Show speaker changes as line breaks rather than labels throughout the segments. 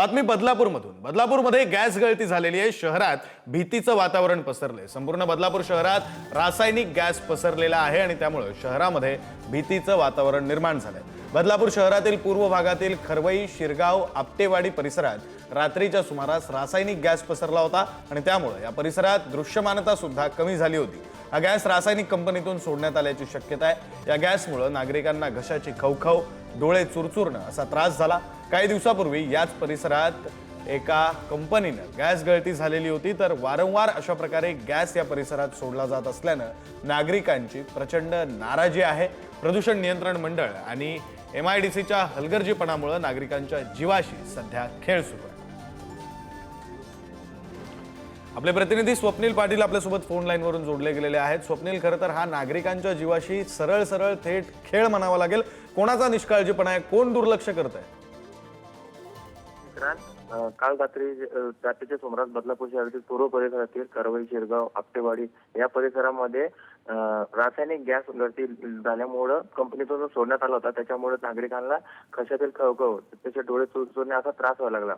बातमी बदलापूरमध्ये गॅस गळती झालेली आहे। शहरात भीतीचं वातावरण पसरलंय। संपूर्ण बदलापूर शहरात रासायनिक गॅस पसरलेला आहे आणि त्यामुळे शहरामध्ये भीतीचं वातावरण निर्माण झालंय। बदलापूर शहरातील पूर्व भागातील खरवई, शिरगाव, आपटेवाडी परिसरात रात्रीच्या सुमारास रासायनिक गॅस पसरला होता आणि त्यामुळे या परिसरात दृश्यमानता सुद्धा कमी झाली होती। हा गॅस रासायनिक कंपनीतून सोडण्यात आल्याची शक्यता आहे। या गॅसमुळे नागरिकांना घशाची खवखव, डोळे चुरचुरणं असा त्रास झाला। काही दिवसापूर्वी याच परिसरात एका कंपनीनं गॅस गळती झालेली होती, तर वारंवार अशा प्रकारे गॅस या परिसरात सोडला जात असल्यानं नागरिकांची प्रचंड नाराजी आहे। प्रदूषण नियंत्रण मंडळ आणि MIDCच्या हलगर्जीपणामुळे नागरिकांच्या जीवाशी सध्या खेळ सुरू आहे। आपले प्रतिनिधी स्वप्नील पाटील आपल्यासोबत फोन लाईनवरून जोडले गेलेले आहेत। स्वप्नील, खरं तर हा नागरिकांच्या जीवाशी सरळ सरळ थेट खेळ म्हणावा लागेल। कोणाचा निष्काळजीपणा आहे, कोण दुर्लक्ष करत आहे?
काल रात्रीच्या सुमारास बदलापूर शहरातील पूर्व परिसरातील करवई, शिरगाव, आपटेवाडी या परिसरामध्ये रासायनिक गॅस गळती झाल्यामुळे कंपनीतून सोडण्यात आला होता। त्याच्यामुळे नागरिकांना घशातील खवखव, त्याचे डोळे चुरचुरणे असा त्रास व्हायला लागला।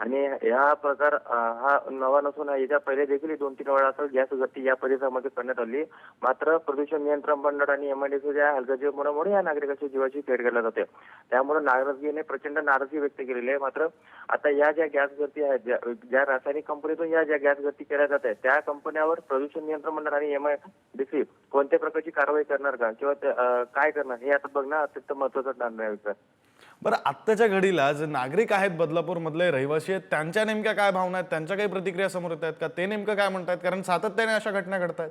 आणि हा प्रकार हा नवा नसून याच्या पहिले देखील 2-3 वेळा असं गॅस गळती या परिसरामध्ये करण्यात आली। मात्र प्रदूषण नियंत्रण मंडळ आणि MIDCच्या हलगर्जीपणामुळे या नागरिकांच्या जीवाची खेळ केला जाते। त्यामुळे नाराजगीने प्रचंड नाराजी व्यक्त केलेली आहे। मात्र आता या ज्या गॅस गळती आहेत, ज्या रासायनिक कंपनीतून ज्या गॅस गळती केल्या जात आहे, त्या कंपन्यावर प्रदूषण नियंत्रण मंडळ आणि MIDC कोणत्या प्रकारची कारवाई करणार का किंवा काय करणार हे आता बघणं अत्यंत महत्त्वाचं ठरणार आहे।
बरं, आत्ताच्या घडीला जे नागरिक आहेत बदलापूर मधले रहिवासी आहेत, त्यांच्या नेमक्या काय भावना आहेत, त्यांच्या काही प्रतिक्रिया समोर येत आहेत का? ते नेमकं काय म्हणतात? कारण सातत्याने अशा घटना घडतात।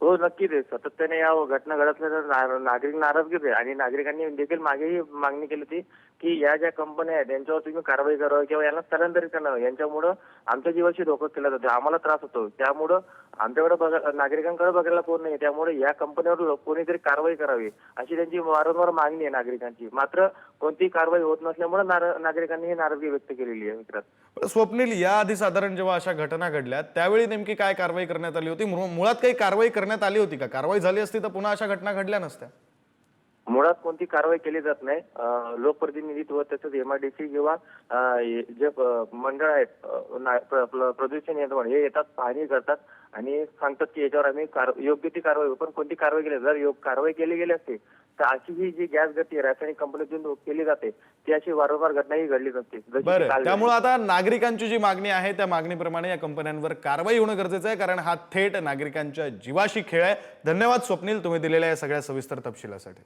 हो, नक्कीच आहे। सातत्याने या घटना घडत असल्यानं नागरिक नाराजगीच आहे आणि नागरिकांनी देखील मागेही मागणी केली होती की या ज्या कंपन्या आहेत त्यांच्यावर तुम्ही कारवाई करावी किंवा यांना स्थलांतरित करावं। यांच्यामुळं आमच्या जीवाशी धोका केला जातो, आम्हाला त्रास होतो। त्यामुळं आमच्याकडे नागरिकांकडे बघायला कोण नाही, त्यामुळे या कंपन्यावर कोणीतरी कारवाई करावी अशी त्यांची वारंवार मागणी आहे नागरिकांची। मात्र कोणतीही कारवाई होत नसल्यामुळे नागरिकांनी ही नाराजगी व्यक्त केलेली आहे। मित्रांनो,
स्वप्नील, याआधी साधारण जेव्हा अशा घटना घडल्या त्यावेळी नेमकी काय कारवाई करण्यात आली होती? मुळात काही कारवाई करण्यात आली होती का? कारवाई झाली असती तर पुन्हा अशा घटना घडल्या नसत्या?
मुळात कोणती कारवाई केली जात नाही। लोकप्रतिनिधित्व तसंच MIDC किंवा जे मंडळ आहेत प्रदूषण नियंत्रण हे येतात, पाहणी करतात आणि सांगतात की याच्यावर आम्ही योग्य ती कारवाई, पण कोणती कारवाई केली जर कारवाई केली गेली असते तर अशी ही जी गॅस गळती रासायनिक कंपनीतून केली जाते ती अशी वारंवार घटनाही घडली नसते।
बरं, त्यामुळे आता नागरिकांची जी मागणी आहे त्या मागणीप्रमाणे या कंपन्यांवर कारवाई होणं गरजेचं आहे, कारण हा थेट नागरिकांच्या जीवाशी खेळ आहे। धन्यवाद स्वप्नील, तुम्ही दिलेल्या या सगळ्या सविस्तर तपशिलासाठी।